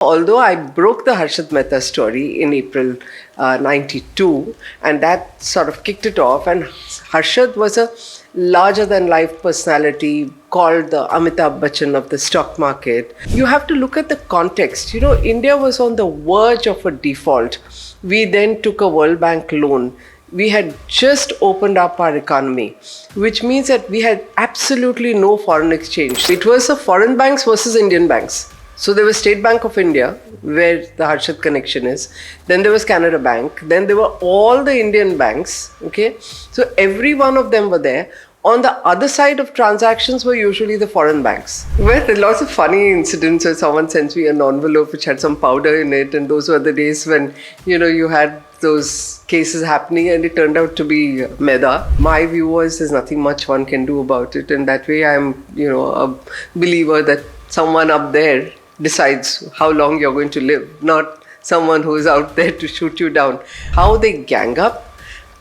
Although I broke the Harshad Mehta story in April 92, and that sort of kicked it off, and Harshad was a larger than life personality called the Amitabh Bachchan of the stock market. You have to look at the context. India was on the verge of a default. We then took a World Bank loan. We had just opened up our economy, which means that we had absolutely no foreign exchange. It was the foreign banks versus Indian banks. So there was State Bank of India, where the Harshad connection is. Then there was Canara Bank. Then there were all the Indian banks. Okay, so every one of them were there. On the other side of transactions were usually the foreign banks. Well, there are lots of funny incidents where someone sends me an envelope which had some powder in it, and those were the days when you had those cases happening, and it turned out to be maida. My view was there's nothing much one can do about it, and that way I'm a believer that someone up there decides how long you're going to live, not someone who is out there to shoot you down. How they gang up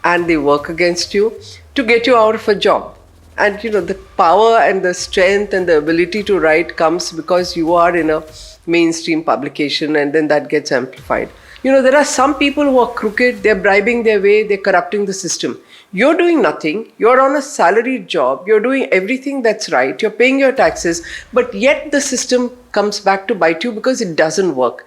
and they work against you to get you out of a job. And the power and the strength and the ability to write comes because you are in a mainstream publication, and then that gets amplified. There are some people who are crooked, they're bribing their way, they're corrupting the system. You're doing nothing, you're on a salaried job, you're doing everything that's right, you're paying your taxes, but yet the system comes back to bite you because it doesn't work.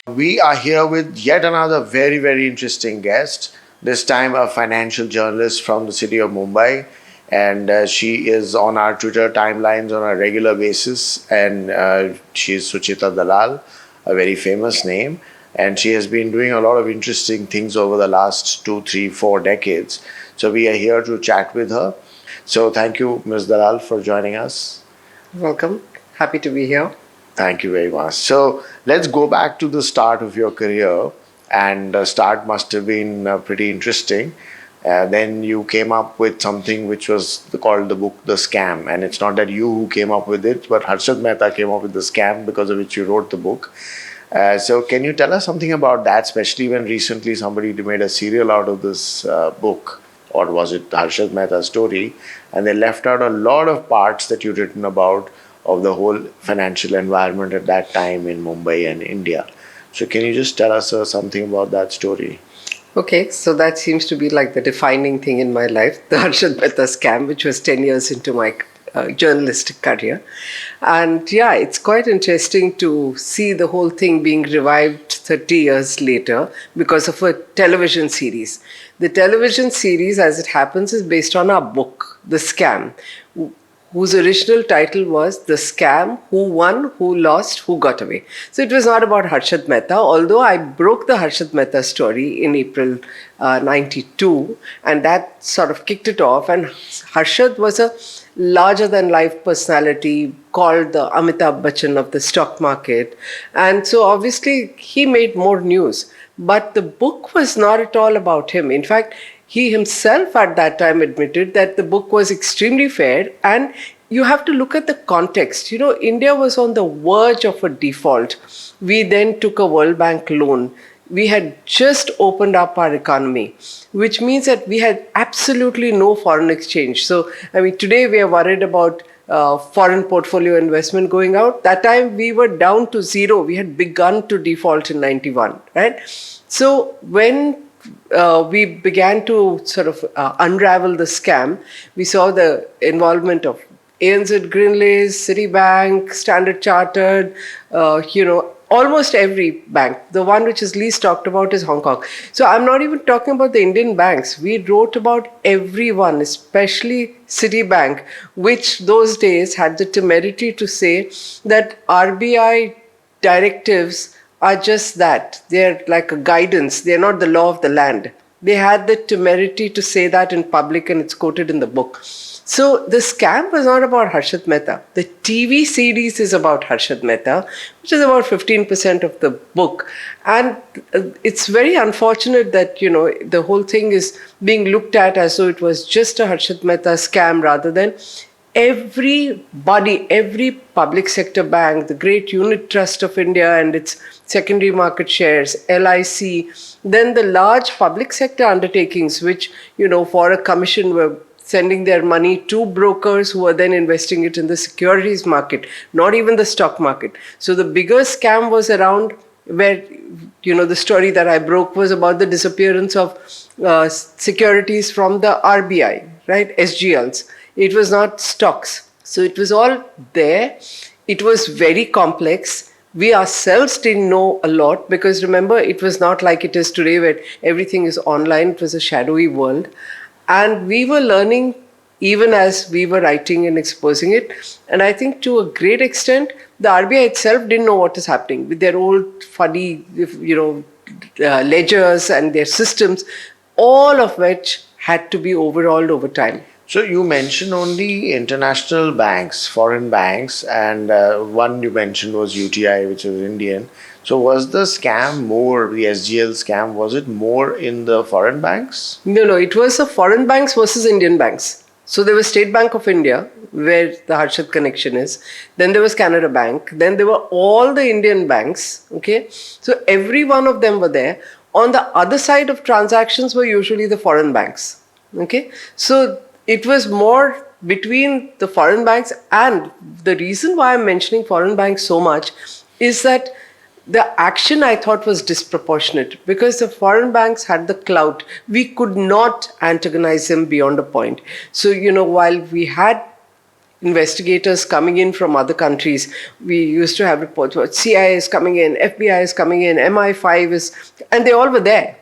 We are here with yet another very, very interesting guest, this time a financial journalist from the city of Mumbai. And she is on our Twitter timelines on a regular basis. And she's Suchet Dalal, a very famous name. And she has been doing a lot of interesting things over the last 2, 3, 4 decades. So we are here to chat with her. So thank you, Ms. Dalal, for joining us. Welcome. Happy to be here. Thank you very much. So let's go back to the start of your career. And the start must have been pretty interesting. Then you came up with something which was called the book The Scam. And it's not that you who came up with it, but Harshad Mehta came up with The Scam, because of which you wrote the book. So can you tell us something about that, especially when recently somebody made a serial out of this book, or was it Harshad Mehta's story, and they left out a lot of parts that you'd written about of the whole financial environment at that time in Mumbai and India. So can you just tell us something about that story? Okay, so that seems to be like the defining thing in my life, the Harshad Mehta scam, which was 10 years into my journalistic career. And yeah, it's quite interesting to see the whole thing being revived 30 years later because of a television series. The television series, as it happens, is based on our book, The Scam, whose original title was The Scam, Who Won, Who Lost, Who Got Away. So it was not about Harshad Mehta, although I broke the Harshad Mehta story in April 92, and that sort of kicked it off. And Harshad was a larger than life personality called the Amitabh Bachchan of the stock market. And so obviously he made more news. But the book was not at all about him. In fact, he himself at that time admitted that the book was extremely fair, and you have to look at the context. India was on the verge of a default. We then took a World Bank loan. We had just opened up our economy, which means that we had absolutely no foreign exchange. So, today we are worried about foreign portfolio investment going out. That time we were down to zero. We had begun to default in 91, right? So when we began to sort of unravel the scam, we saw the involvement of ANZ Greenlays, Citibank, Standard Chartered, almost every bank. The one which is least talked about is Hong Kong. So I'm not even talking about the Indian banks. We wrote about everyone, especially Citibank, which those days had the temerity to say that RBI directives are just that. They're like a guidance. They're not the law of the land. They had the temerity to say that in public, and it's quoted in the book. So the scam was not about Harshad Mehta. The TV series is about Harshad Mehta, which is about 15% of the book. And it's very unfortunate that, the whole thing is being looked at as though it was just a Harshad Mehta scam, rather than everybody, every public sector bank, the great unit trust of India and its secondary market shares, LIC, then the large public sector undertakings, which, for a commission were sending their money to brokers who were then investing it in the securities market, not even the stock market. So the bigger scam was around where, the story that I broke was about the disappearance of securities from the RBI, right? SGLs. It was not stocks. So it was all there. It was very complex. We ourselves didn't know a lot because remember, it was not like it is today where everything is online. It was a shadowy world. And we were learning even as we were writing and exposing it. And I think to a great extent, the RBI itself didn't know what is happening with their old funny, ledgers and their systems, all of which had to be overhauled over time. So you mentioned only international banks, foreign banks, and one you mentioned was UTI, which is Indian. So was the scam more, the SGL scam, was it more in the foreign banks? No, it was the foreign banks versus Indian banks. So there was State Bank of India, where the Harshad connection is. Then there was Canara Bank. Then there were all the Indian banks. Okay, so every one of them were there. On the other side of transactions were usually the foreign banks. Okay, so it was more between the foreign banks, and the reason why I'm mentioning foreign banks so much is that the action I thought was disproportionate because the foreign banks had the clout. We could not antagonize them beyond a point. So, while we had investigators coming in from other countries, we used to have reports about CIA is coming in, FBI is coming in, MI5 is, and they all were there.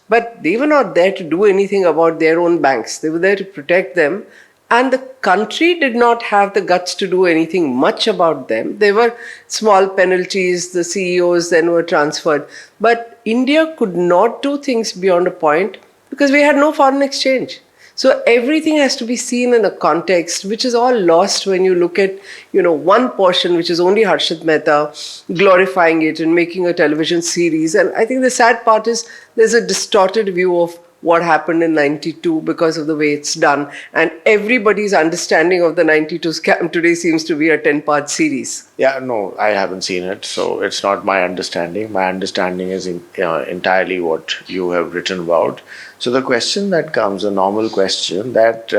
But they were not there to do anything about their own banks. They were there to protect them. And the country did not have the guts to do anything much about them. There were small penalties, the CEOs then were transferred. But India could not do things beyond a point because we had no foreign exchange. So everything has to be seen in a context, which is all lost when you look at, one portion, which is only Harshad Mehta, glorifying it and making a television series. And I think the sad part is there's a distorted view of what happened in 92 because of the way it's done. And everybody's understanding of the 92 scam today seems to be a 10-part series. Yeah, no, I haven't seen it, so it's not my understanding. My understanding is entirely what you have written about. So the question that comes, a normal question, that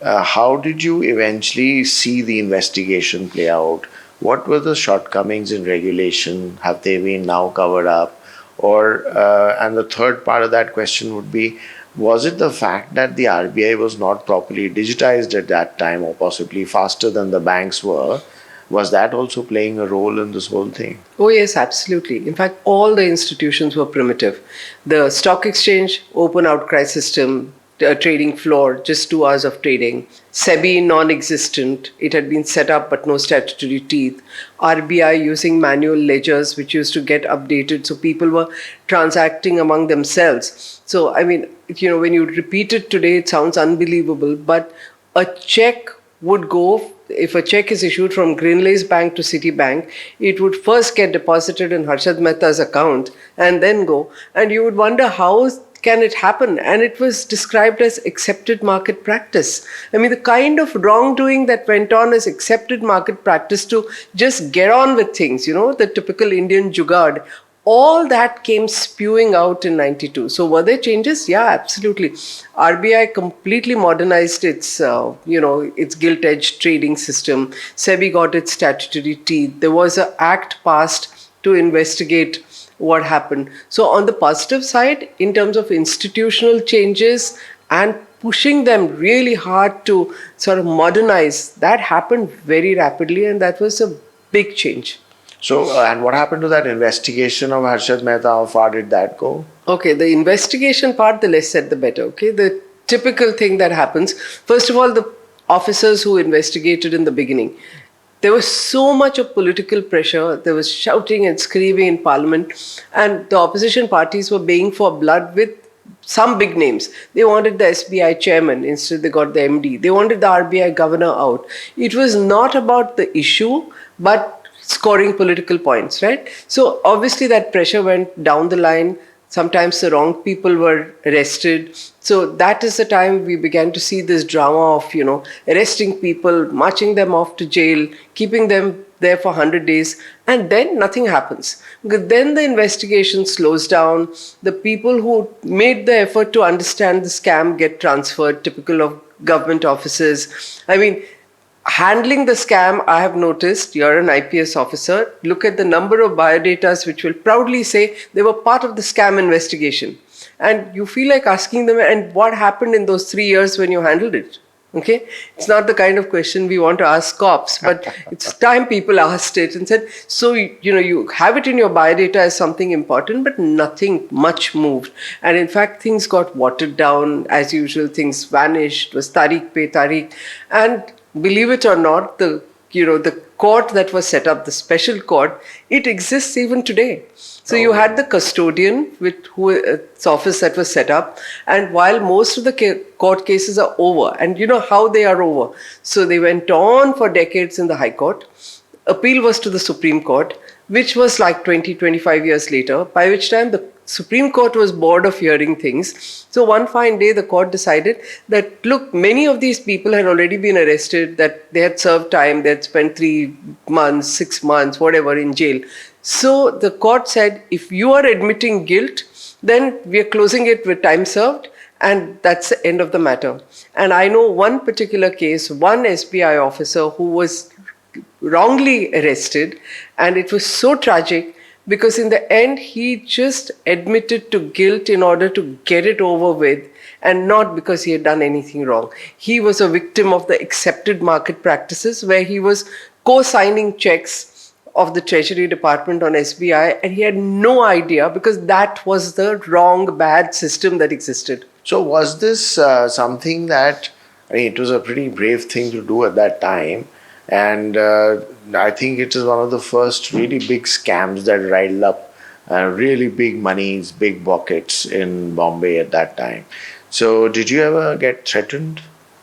how did you eventually see the investigation play out? What were the shortcomings in regulation? Have they been now covered up? Or, and the third part of that question would be, was it the fact that the RBI was not properly digitized at that time, or possibly faster than the banks were? Was that also playing a role in this whole thing? Oh, yes, absolutely. In fact, all the institutions were primitive. The stock exchange, open outcry system, trading floor, just 2 hours of trading. SEBI, non-existent. It had been set up, but no statutory teeth. RBI using manual ledgers, which used to get updated. So people were transacting among themselves. So, I mean, when you repeat it today, it sounds unbelievable. But a check would go, if a check is issued from Greenlace Bank to Citibank, it would first get deposited in Harshad Mehta's account and then go. And you would wonder how can it happen? And it was described as accepted market practice. I mean, the kind of wrongdoing that went on as accepted market practice to just get on with things, the typical Indian jugaad, all that came spewing out in 92. So were there changes? Yeah, absolutely. RBI completely modernized its, its gilt-edged trading system. SEBI got its statutory teeth. There was an act passed to investigate what happened. So on the positive side, in terms of institutional changes and pushing them really hard to sort of modernize, that happened very rapidly, and that was a big change. So, and what happened to that investigation of Harshad Mehta? How far did that go? Okay, the investigation part, the less said the better. Okay, the typical thing that happens, first of all, the officers who investigated in the beginning, there was so much of political pressure. There was shouting and screaming in Parliament, and the opposition parties were baying for blood with some big names. They wanted the SBI chairman, instead they got the MD. They wanted the RBI governor out. It was not about the issue, but scoring political points, right? So obviously that pressure went down the line. Sometimes the wrong people were arrested. So that is the time we began to see this drama of, arresting people, marching them off to jail, keeping them there for 100 days, and then nothing happens. Because then the investigation slows down. The people who made the effort to understand the scam get transferred, typical of government offices. I mean, handling the scam, I have noticed, you're an IPS officer, look at the number of biodatas which will proudly say they were part of the scam investigation. And you feel like asking them, and what happened in those 3 years when you handled it? Okay, it's not the kind of question we want to ask cops, but it's time people asked it and said, so, you have it in your biodata as something important, but nothing much moved. And in fact, things got watered down. As usual, things vanished. It was Tariq pe Tariq. And believe it or not, the court that was set up, the special court, it exists even today. So you had the custodian with whose office that was set up, and while most of the court cases are over, and you know how they are over, so they went on for decades in the High Court. Appeal was to the Supreme Court, which was like 20-25 years later, by which time the Supreme Court was bored of hearing things. So one fine day, the court decided that, look, many of these people had already been arrested, that they had served time, they had spent 3 months, 6 months, whatever, in jail. So the court said, if you are admitting guilt, then we are closing it with time served, and that's the end of the matter. And I know one particular case, one SBI officer who was wrongly arrested, and it was so tragic because in the end he just admitted to guilt in order to get it over with, and not because he had done anything wrong. He was a victim of the accepted market practices where he was co-signing checks of the Treasury Department on SBI, and he had no idea because that was the wrong, bad system that existed. So was this something that, I mean, it was a pretty brave thing to do at that time, and I think it is one of the first really big scams that riled up really big monies, big buckets in Bombay at that time. So did you ever get threatened?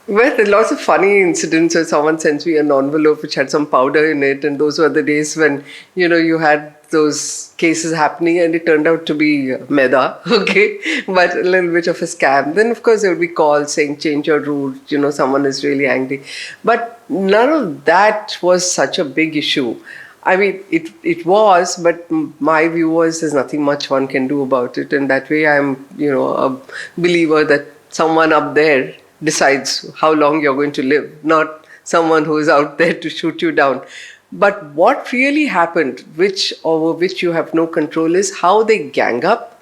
Well, there are lots of funny incidents where someone sends me an envelope which had some powder in it, and those were the days when, you had those cases happening and it turned out to be maida, okay, but a little bit of a scam. Then, of course, there would be calls saying, change your route, someone is really angry. But none of that was such a big issue. I mean, it was, but my view was there's nothing much one can do about it. And that way I'm, a believer that someone up there decides how long you're going to live, not someone who is out there to shoot you down. But what really happened, over which you have no control, is how they gang up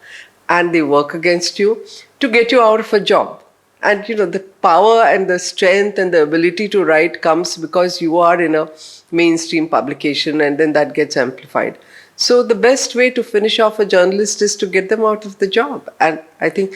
and they work against you to get you out of a job. And the power and the strength and the ability to write comes because you are in a mainstream publication, and then that gets amplified. So the best way to finish off a journalist is to get them out of the job. And I think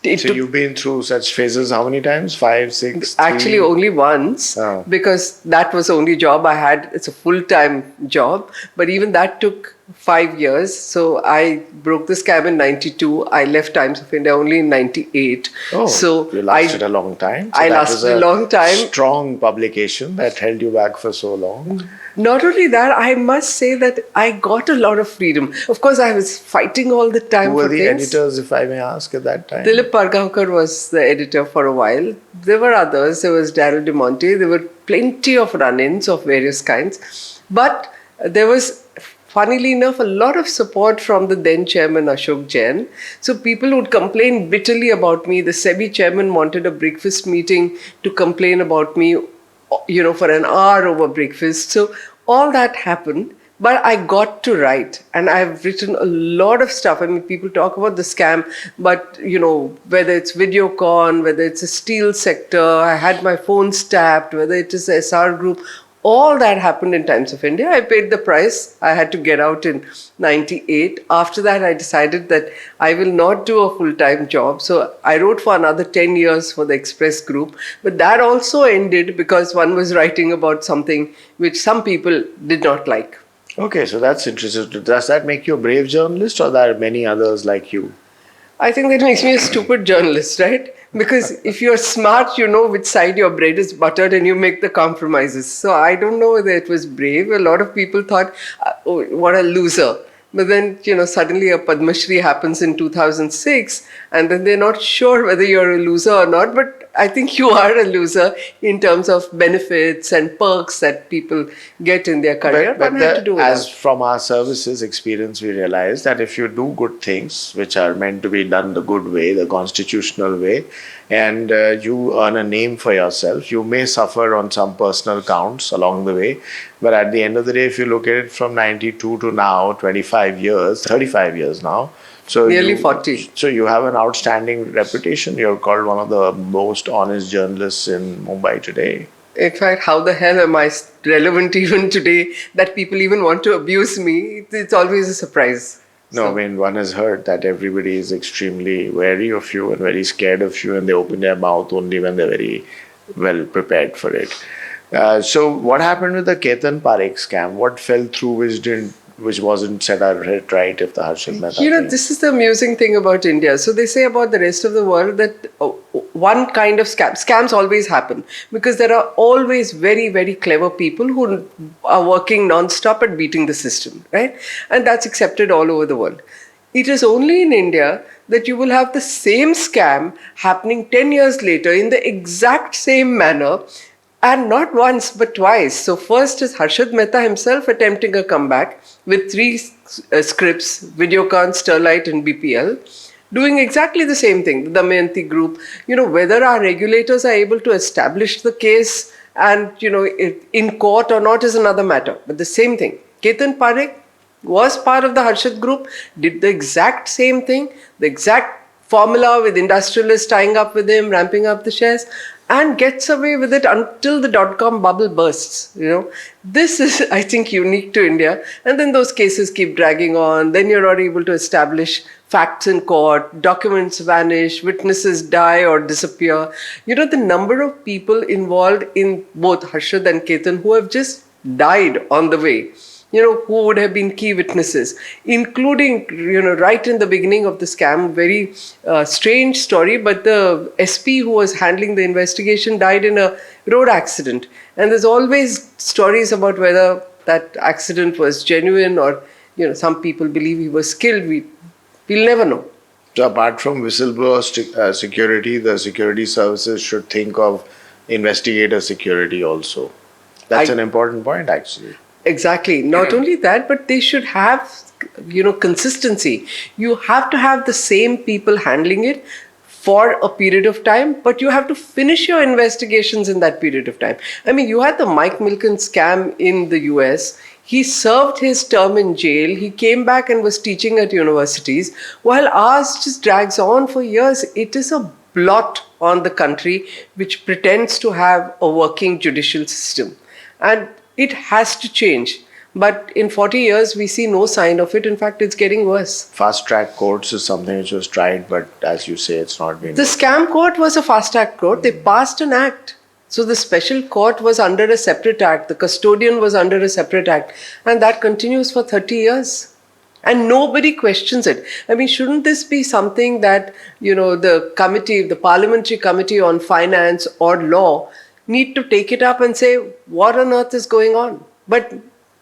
so you've been through such phases how many times? 5, 6? Actually, only once, because that was the only job I had. It's a full-time job, but even that took 5 years. So I broke the scam in 92. I left Times of India only in 98. Oh, so you lasted a long time. So I lasted a long time. Strong publication that held you back for so long. Not only that, I must say that I got a lot of freedom. Of course, I was fighting all the time. Who were for the things. editors, if I may ask, at that time? Dilip Pargaonkar was the editor for a while. There were others. There was Daryl De Monte. There were plenty of run-ins of various kinds. But there was, funnily enough, a lot of support from the then chairman Ashok Jain. So people would complain bitterly about me. The SEBI chairman wanted a breakfast meeting to complain about me, for an hour over breakfast. So all that happened, but I got to write, and I've written a lot of stuff. I mean, people talk about the scam, but whether it's Videocon, whether it's a steel sector, I had my phones tapped, whether it is the SR group, all that happened in Times of India. I paid the price. I had to get out in 98. After that, I decided that I will not do a full-time job. So I wrote for another 10 years for the Express Group. But that also ended because one was writing about something which some people did not like. Okay, so that's interesting. Does that make you a brave journalist, or there are many others like you? I think that makes me a stupid journalist, right? Because if you're smart, you know which side your bread is buttered and you make the compromises. So I don't know whether it was brave. A lot of people thought, oh, what a loser. But then, suddenly a Padma Shri happens in 2006, and then they're not sure whether you're a loser or not. But I think you are a loser in terms of benefits and perks that people get in their career. But One had to do with as that. from our services experience, we realize that if you do good things, which are meant to be done the good way, the constitutional way, and you earn a name for yourself, you may suffer on some personal counts along the way. But at the end of the day, if you look at it from 92 to now, 25 years, 35 years now, so Nearly 40. so you have an outstanding reputation. You're called one of the most honest journalists in Mumbai today. In fact, how the hell am I relevant even today that people even want to abuse me? It's always a surprise. No, I mean, one has heard that everybody is extremely wary of you and very scared of you, and they open their mouth only when they're very well prepared for it. So, what happened with the Ketan Parekh scam? What fell through which wasn't set out right if the Harshad Mehta thing? This is the amusing thing about India. So they say about the rest of the world that one kind of scams always happen because there are always very, very clever people who are working non-stop at beating the system, right? And that's accepted all over the world. It is only in India that you will have the same scam happening 10 years later in the exact same manner. And not once, but twice. So first is Harshad Mehta himself attempting a comeback with three scripts, Videocon, Sterlite and BPL, doing exactly the same thing, the Damayanti group. Whether our regulators are able to establish the case and, in court or not is another matter. But the same thing. Ketan Parekh was part of the Harshad group, did the exact same thing, the exact formula with industrialists tying up with him, ramping up the shares, and gets away with it until the dot-com bubble bursts. This is, I think, unique to India. And then those cases keep dragging on. Then you're not able to establish facts in court. Documents vanish. Witnesses die or disappear. The number of people involved in both Harshad and Ketan who have just died on the way. Who would have been key witnesses, including, right in the beginning of the scam, very strange story, but the SP who was handling the investigation died in a road accident. And there's always stories about whether that accident was genuine or, some people believe he was killed. We'll never know. So, apart from whistleblower security, the security services should think of investigator security also. That's an important point, actually. Exactly. Not only that, but they should have, consistency. You have to have the same people handling it for a period of time, but you have to finish your investigations in that period of time. I mean, you had the Mike Milken scam in the US. He served his term in jail. He came back and was teaching at universities, while ours just drags on for years. It is a blot on the country which pretends to have a working judicial system. And it has to change. But in 40 years, we see no sign of it. In fact, it's getting worse. Fast track courts is something which was tried, but as you say, it's not been. The scam court was a fast track court. They passed an act. So the special court was under a separate act. The custodian was under a separate act. And that continues for 30 years. And nobody questions it. I mean, shouldn't this be something that, the committee, the Parliamentary Committee on Finance or Law need to take it up and say, what on earth is going on? But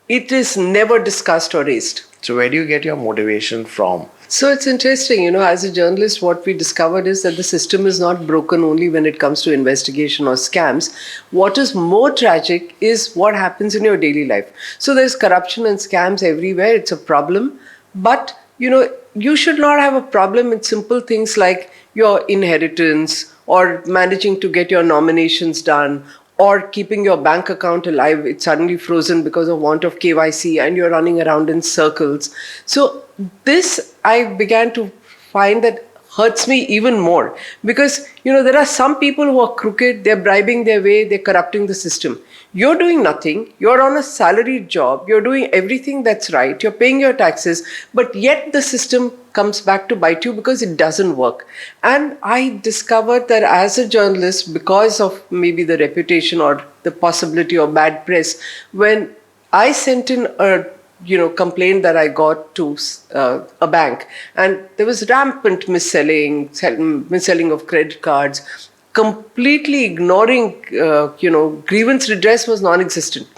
it is never discussed or raised. So where do you get your motivation from? So it's interesting, as a journalist, what we discovered is that the system is not broken only when it comes to investigation or scams. What is more tragic is what happens in your daily life. So there's corruption and scams everywhere. It's a problem. But, you should not have a problem with simple things like your inheritance or managing to get your nominations done or keeping your bank account alive. It's suddenly frozen because of want of KYC and you're running around in circles. So this I began to find that hurts me even more because, there are some people who are crooked, they're bribing their way, they're corrupting the system. You're doing nothing, you're on a salaried job, you're doing everything that's right, you're paying your taxes, but yet the system comes back to bite you because it doesn't work. And I discovered that as a journalist, because of maybe the reputation or the possibility of bad press, when I sent in a complaint that I got to a bank, and there was rampant mis-selling of credit cards, completely ignoring, grievance redress was non-existent.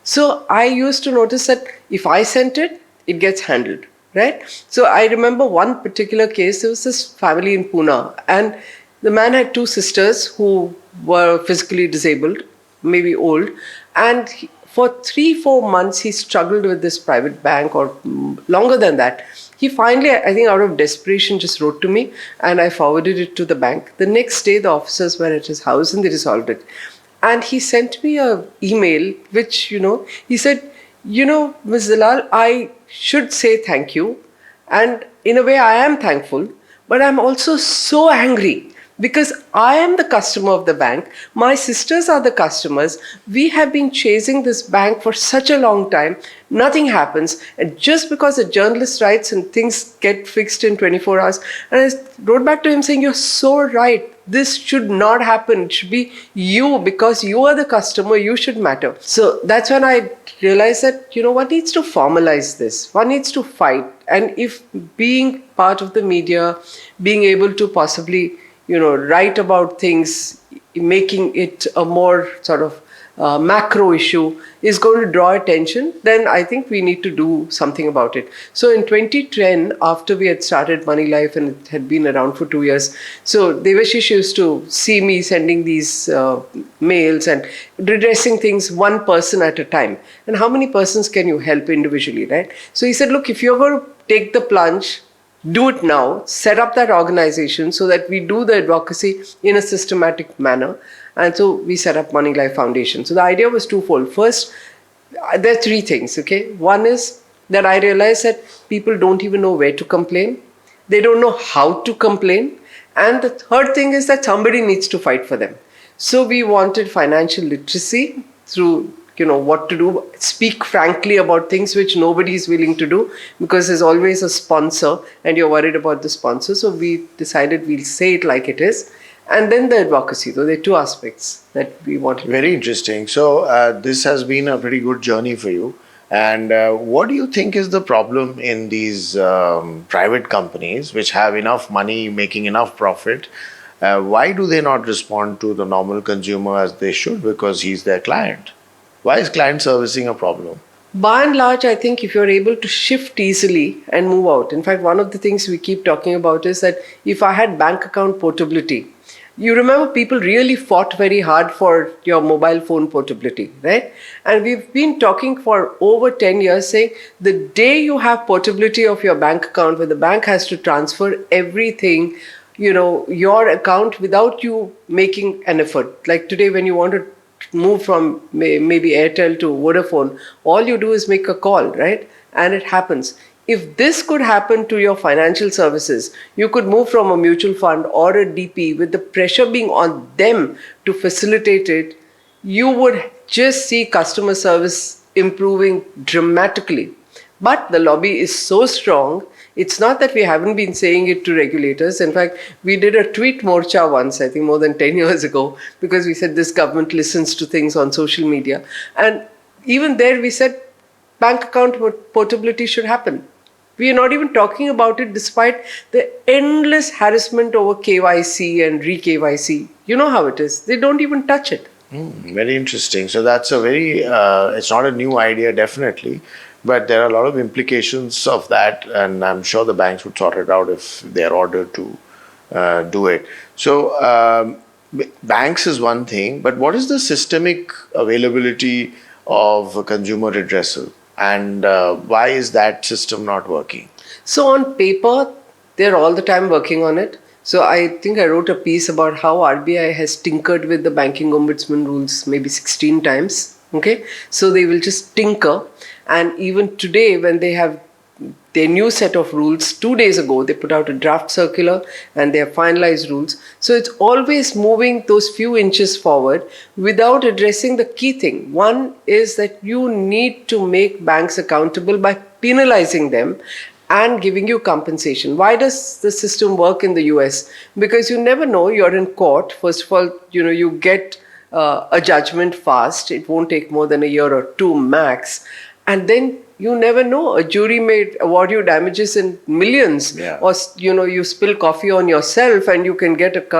So I used to notice that if I sent it, it gets handled, right? So I remember one particular case, there was this family in Pune, and The man had two sisters who were physically disabled, maybe old, and for 3-4 months he struggled with this private bank, or longer than that. He finally, I think out of desperation, just wrote to me, and I forwarded it to the bank. The next day the officers were at his house and they resolved it. And he sent me an email which, he said, Ms. Dalal, I should say thank you. And in a way, I am thankful, but I'm also so angry because I am the customer of the bank. My sisters are the customers. We have been chasing this bank for such a long time. Nothing happens. And just because a journalist writes and things get fixed in 24 hours. And I wrote back to him saying, you're so right. This should not happen. It should be you, because you are the customer. You should matter. So that's when I realized that, one needs to formalize this. One needs to fight. And if being part of the media, being able to possibly, write about things, making it a more sort of macro issue is going to draw attention, then I think we need to do something about it. So in 2010, after we had started Money Life and it had been around for 2 years, so Devashish used to see me sending these mails and redressing things one person at a time. And how many persons can you help individually, right? So he said, look, if you're going to take the plunge, do it now, set up that organization so that we do the advocacy in a systematic manner. And so we set up Money Life Foundation. So the idea was twofold. First, there are three things, okay? One is that I realized that people don't even know where to complain. They don't know how to complain. And the third thing is that somebody needs to fight for them. So we wanted financial literacy through what to do, speak frankly about things which nobody is willing to do, because there's always a sponsor and you're worried about the sponsor. So we decided we'll say it like it is. And then the advocacy. So there are two aspects that we wanted. Very interesting. So this has been a pretty good journey for you. And what do you think is the problem in these private companies which have enough money, making enough profit? Why do they not respond to the normal consumer as they should? Because he's their client. Why is client servicing a problem? By and large, I think if you're able to shift easily and move out. In fact, one of the things we keep talking about is that if I had bank account portability, you remember people really fought very hard for your mobile phone portability, right? And we've been talking for over 10 years saying the day you have portability of your bank account, where the bank has to transfer everything, your account without you making an effort. Like today, when you want to move from maybe Airtel to Vodafone, all you do is make a call, right? And it happens. If this could happen to your financial services, you could move from a mutual fund or a DP with the pressure being on them to facilitate it, you would just see customer service improving dramatically. But the lobby is so strong. It's not that we haven't been saying it to regulators. In fact, we did a tweet morcha once, I think more than 10 years ago, because we said this government listens to things on social media. And even there we said bank account portability should happen. We are not even talking about it despite the endless harassment over KYC and re-KYC. You know how it is. They don't even touch it. Very interesting. So that's a very, it's not a new idea, definitely. But there are a lot of implications of that, and I'm sure the banks would sort it out if they're ordered to do it. So banks is one thing, but what is the systemic availability of consumer redressal, and why is that system not working? So on paper, they're all the time working on it. So I think I wrote a piece about how RBI has tinkered with the banking ombudsman rules maybe 16 times. Okay, so they will just tinker. And even today, when they have their new set of rules, 2 days ago, they put out a draft circular and they have finalized rules. So it's always moving those few inches forward without addressing the key thing. One is that you need to make banks accountable by penalizing them and giving you compensation. Why does the system work in the US? Because you never know, you're in court. First of all, you get a judgment fast. It won't take more than a year or two max. And then you never know, a jury may award you damages in millions. Yeah. Or you spill coffee on yourself and you can get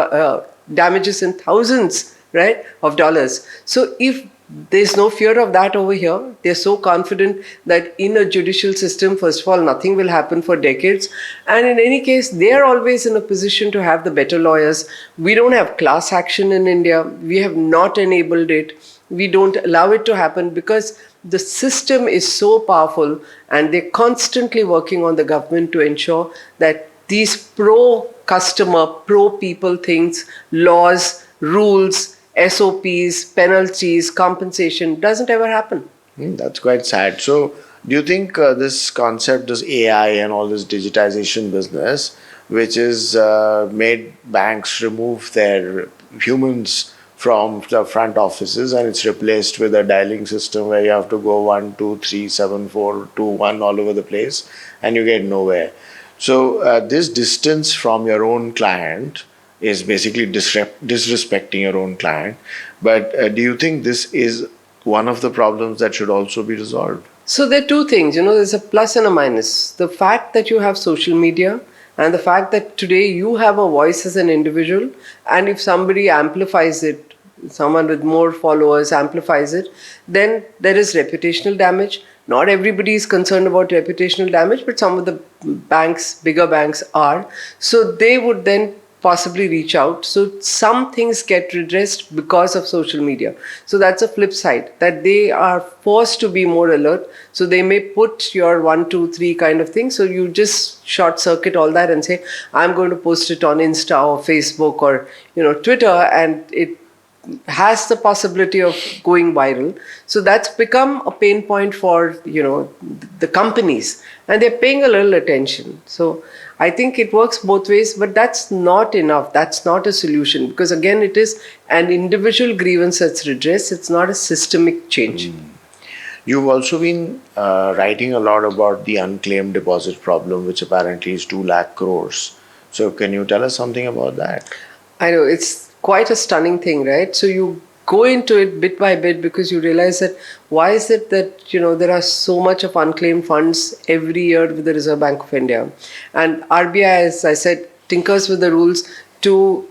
damages in thousands, right, of dollars. So if There's no fear of that over here. They're so confident that in a judicial system, first of all, nothing will happen for decades. And in any case, they're always in a position to have the better lawyers. We don't have class action in India. We have not enabled it. We don't allow it to happen because the system is so powerful, and they're constantly working on the government to ensure that these pro-customer, pro-people things, laws, rules, SOPs, penalties, compensation doesn't ever happen. That's quite sad. So, do you think this concept, this AI and all this digitization business, which is made banks remove their humans from the front offices, and it's replaced with a dialing system where you have to go 1 2 3 7 4 2 1 all over the place, and you get nowhere. So, this distance from your own client is basically disrespecting your own client. But do you think this is one of the problems that should also be resolved? So there are two things, there's a plus and a minus. The fact that you have social media and the fact that today you have a voice as an individual, and if somebody amplifies it, someone with more followers amplifies it, then there is reputational damage. Not everybody is concerned about reputational damage, but some of the banks, bigger banks are. So they would then possibly reach out. So some things get redressed because of social media. So that's a flip side, that they are forced to be more alert. So they may put your 1 2 3 kind of thing. So you just short circuit all that and say, I'm going to post it on Insta or Facebook or Twitter, and it has the possibility of going viral. So that's become a pain point for the companies, and they're paying a little attention. So I think it works both ways, but that's not enough. That's not a solution, because again, it is an individual grievance that's redressed. It's not a systemic change. You've also been writing a lot about the unclaimed deposit problem, which apparently is 2 lakh crores. So can you tell us something about that? I know, it's quite a stunning thing, right? So you go into it bit by bit because you realize that why is it that there are so much of unclaimed funds every year with the Reserve Bank of India, and RBI, as I said, tinkers with the rules to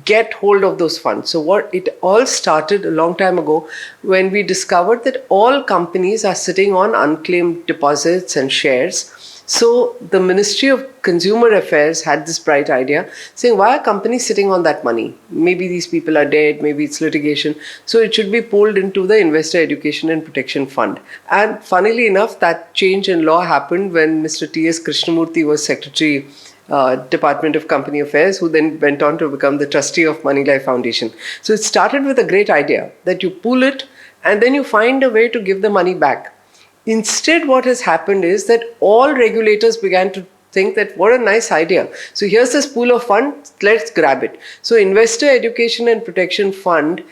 get hold of those funds. So what it all started a long time ago when we discovered that all companies are sitting on unclaimed deposits and shares. So the Ministry of Consumer Affairs had this bright idea saying, why are companies sitting on that money? Maybe these people are dead, maybe it's litigation. So it should be pulled into the Investor Education and Protection Fund. And funnily enough, that change in law happened when Mr. T.S. Krishnamurthy was Secretary, Department of Company Affairs, who then went on to become the trustee of Moneylife Foundation. So it started with a great idea that you pull it and then you find a way to give the money back. Instead, what has happened is that all regulators began to think that what a nice idea. So here's this pool of funds, let's grab it. So Investor Education and Protection Fund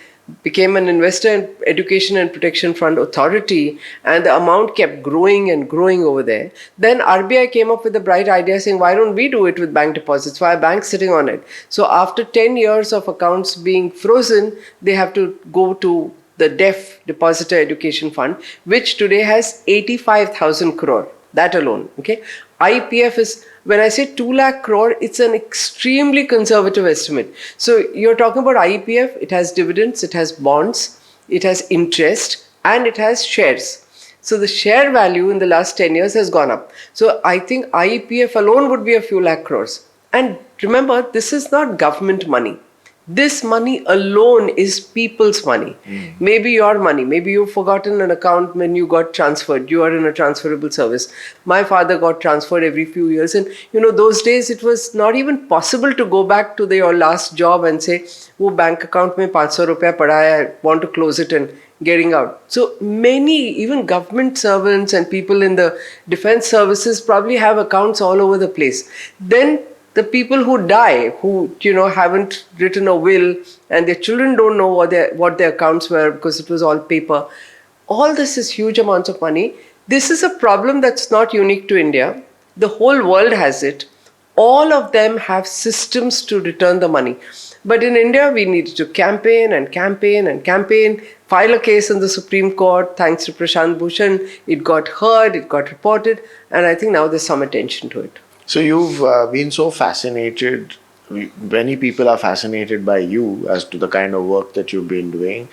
became an Investor Education and Protection Fund authority, and the amount kept growing and growing over there. Then RBI came up with a bright idea saying, why don't we do it with bank deposits? Why are banks sitting on it? So after 10 years of accounts being frozen, they have to go to the DEF, Depositor Education Fund, which today has 85,000 crore, that alone. Okay, IPF is, when I say 2 lakh crore, it's an extremely conservative estimate. So you're talking about IPF, it has dividends, it has bonds, it has interest, and it has shares. So the share value in the last 10 years has gone up. So I think IPF alone would be a few lakh crores. And remember, this is not government money. This money alone is people's money. Maybe your money. Maybe you've forgotten an account when you got transferred. You are in a transferable service. My father got transferred every few years. And those days it was not even possible to go back to your last job and say, wo bank account mein 500 rupees pada hai, I want to close it and getting out. So many, even government servants and people in the defense services probably have accounts all over the place. Then the people who die, who haven't written a will, and their children don't know what their accounts were because it was all paper. All this is huge amounts of money. This is a problem that's not unique to India. The whole world has it. All of them have systems to return the money. But in India, we needed to campaign and campaign and campaign, file a case in the Supreme Court. Thanks to Prashant Bhushan, it got heard, it got reported, and I think now there's some attention to it. So you've been so fascinated, many people are fascinated by you as to the kind of work that you've been doing.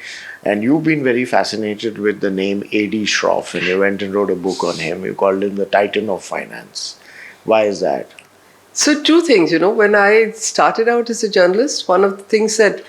And you've been very fascinated with the name A.D. Shroff, and you went and wrote a book on him. You called him the Titan of Finance. Why is that? So two things, when I started out as a journalist, one of the things that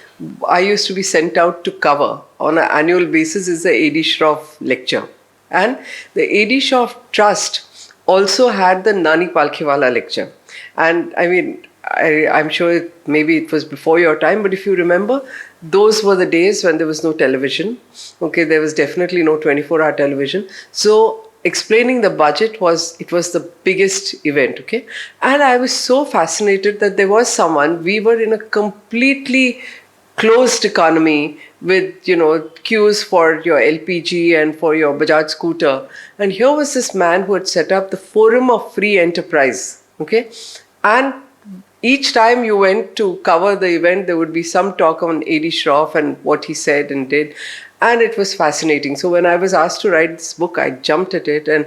I used to be sent out to cover on an annual basis is the A.D. Shroff lecture. And the A.D. Shroff Trust also had the Nani Palkhiwala lecture. And I mean, I'm sure maybe it was before your time, but if you remember, those were the days when there was no television. Okay, there was definitely no 24-hour television. So explaining the budget was the biggest event. Okay, and I was so fascinated that there was someone. We were in a completely closed economy with queues for your LPG and for your Bajaj scooter, and here was this man who had set up the Forum of Free Enterprise. Okay, and each time you went to cover the event, there would be some talk on A.D. Shroff and what he said and did. And it was fascinating. So when I was asked to write this book, I jumped at it. And,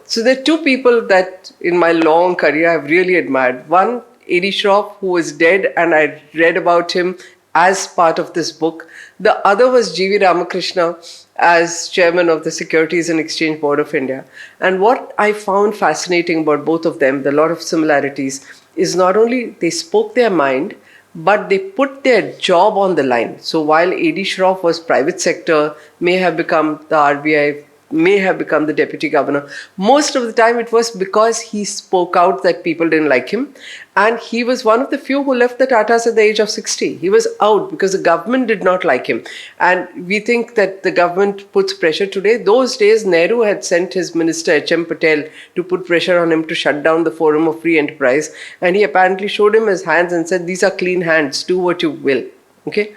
so there are two people that in my long career I've really admired. One, A.D. Shroff, who was dead, and I read about him as part of this book. The other was G.V. Ramakrishna as chairman of the Securities and Exchange Board of India. And what I found fascinating about both of them, the lot of similarities, is not only they spoke their mind, but they put their job on the line. So while A.D. Shroff was private sector, may have become the RBI, may have become the deputy governor, most of the time it was because he spoke out that people didn't like him. And he was one of the few who left the Tatas at the age of 60. He was out because the government did not like him. And we think that the government puts pressure today. Those days, Nehru had sent his minister H.M. Patel to put pressure on him to shut down the Forum of Free Enterprise. And he apparently showed him his hands and said, "These are clean hands, do what you will." Okay.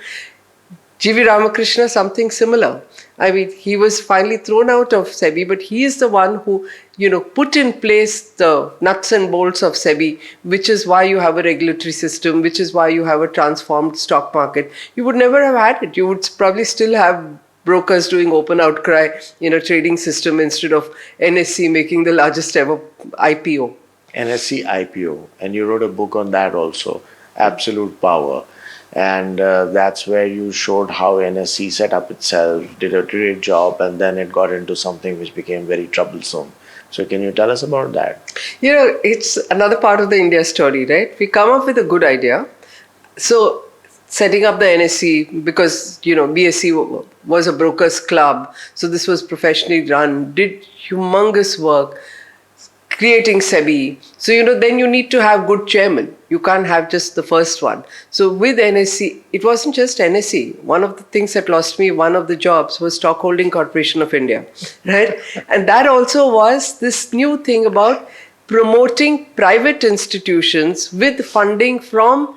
G.V. Ramakrishna, something similar. I mean, he was finally thrown out of SEBI, but he is the one who, put in place the nuts and bolts of SEBI, which is why you have a regulatory system, which is why you have a transformed stock market. You would never have had it. You would probably still have brokers doing open outcry in a trading system instead of NSE making the largest ever IPO. NSE IPO. And you wrote a book on that also, Absolute Power. And that's where you showed how NSE set up itself, did a great job, and then it got into something which became very troublesome. So can you tell us about that? It's another part of the India story, right? We come up with a good idea. So setting up the NSE, because, BSE was a broker's club. So this was professionally run, did humongous work, creating SEBI. So, then you need to have good chairman. You can't have just the first one. So with NSE, it wasn't just NSE. One of the things that lost me one of the jobs was Stockholding Corporation of India, right? And that also was this new thing about promoting private institutions with funding from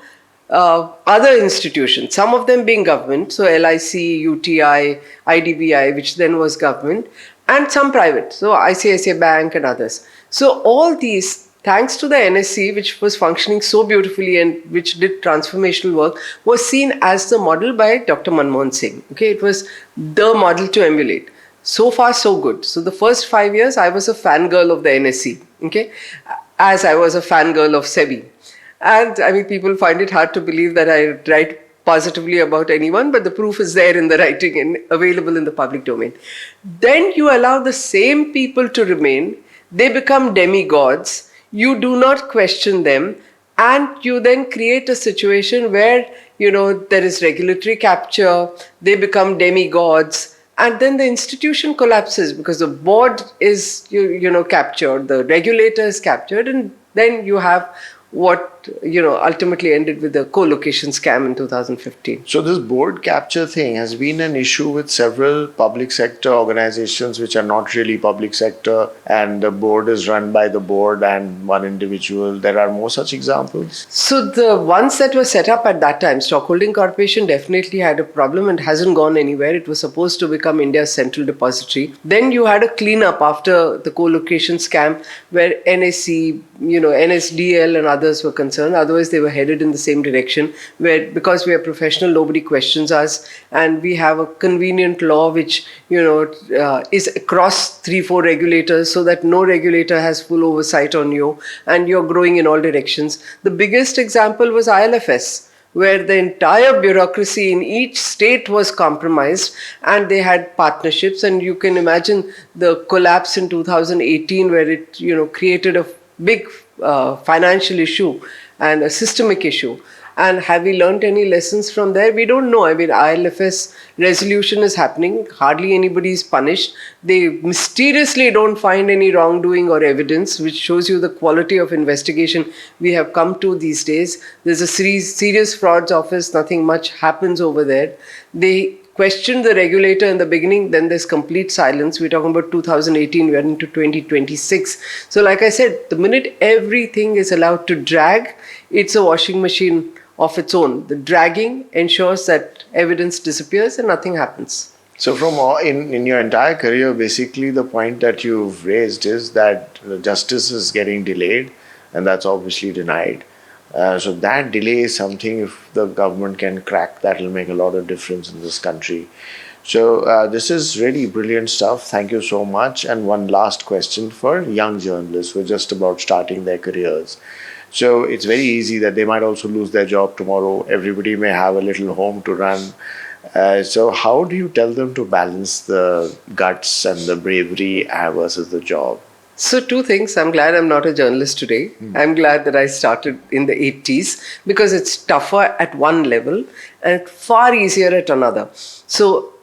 other institutions, some of them being government, so LIC, UTI, IDBI, which then was government, and some private, so ICICI Bank and others. So all these, thanks to the NSE, which was functioning so beautifully and which did transformational work, was seen as the model by Dr. Manmohan Singh. Okay, it was the model to emulate. So far, so good. So the first 5 years, I was a fangirl of the NSE, okay, as I was a fangirl of SEBI. And I mean, people find it hard to believe that I write positively about anyone, but the proof is there in the writing and available in the public domain. Then you allow the same people to remain. They become demigods. You do not question them. And you then create a situation where, there is regulatory capture. They become demigods. And then the institution collapses because the board is, captured. The regulator is captured. And then you have what ultimately ended with the co-location scam in 2015. So this board capture thing has been an issue with several public sector organizations which are not really public sector, and the board is run by the board and one individual. There are more such examples? So the ones that were set up at that time, Stockholding Corporation definitely had a problem and hasn't gone anywhere. It was supposed to become India's central depository. Then you had a cleanup after the co-location scam where NSE, NSDL and others were concerned. Otherwise, they were headed in the same direction where, because we are professional, nobody questions us, and we have a convenient law which, is across 3-4 regulators so that no regulator has full oversight on you and you're growing in all directions. The biggest example was ILFS, where the entire bureaucracy in each state was compromised and they had partnerships. And you can imagine the collapse in 2018 where it, created a big financial issue and a systemic issue. And have we learned any lessons from there? We don't know. I mean, ILFS resolution is happening. Hardly anybody is punished. They mysteriously don't find any wrongdoing or evidence, which shows you the quality of investigation we have come to these days. There's a serious frauds office. Nothing much happens over there. They questioned the regulator in the beginning, then there's complete silence. We're talking about 2018, we're into 2026. So like I said, the minute everything is allowed to drag, it's a washing machine of its own. The dragging ensures that evidence disappears and nothing happens. So from in your entire career, basically the point that you've raised is that the justice is getting delayed, and that's obviously denied. So that delay is something, if the government can crack, that will make a lot of difference in this country. So this is really brilliant stuff. Thank you so much. And one last question for young journalists who are just about starting their careers. So it's very easy that they might also lose their job tomorrow. Everybody may have a little home to run. So how do you tell them to balance the guts and the bravery versus the job? So two things. I'm glad I'm not a journalist today. I'm glad that I started in the 80s because it's tougher at one level and far easier at another. So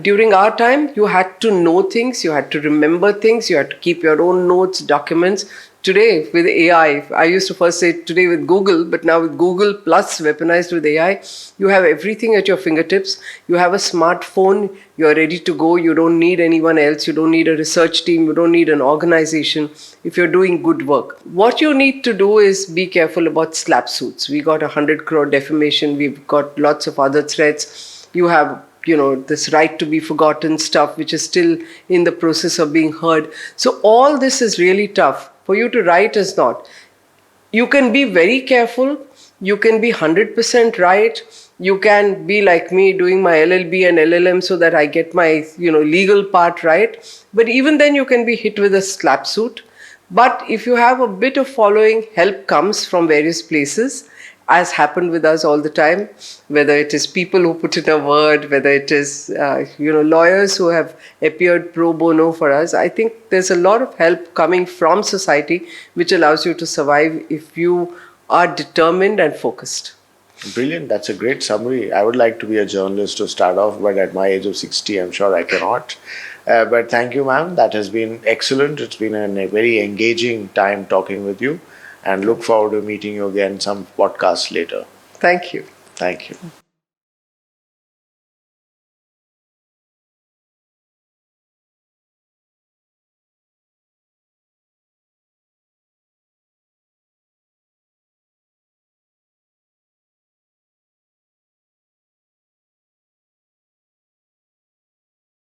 during our time, you had to know things, you had to remember things, you had to keep your own notes, documents. Today, with AI, I used to first say today with Google, but now with Google plus weaponized with AI, you have everything at your fingertips. You have a smartphone, you're ready to go. You don't need anyone else. You don't need a research team. You don't need an organization if you're doing good work. What you need to do is be careful about slap suits. We got 100 crore defamation. We've got lots of other threats. You have this right to be forgotten stuff, which is still in the process of being heard. So all this is really tough. For you to write is not. You can be very careful. You can be 100% right. You can be like me doing my LLB and LLM so that I get my legal part right. But even then you can be hit with a slap suit. But if you have a bit of following, help comes from various places, as happened with us all the time, whether it is people who put in a word, whether it is lawyers who have appeared pro bono for us. I think there's a lot of help coming from society which allows you to survive if you are determined and focused. Brilliant. That's a great summary. I would like to be a journalist to start off, but at my age of 60, I'm sure I cannot. But thank you, ma'am. That has been excellent. It's been a very engaging time talking with you, and look forward to meeting you again some podcasts later. Thank you. Thank you.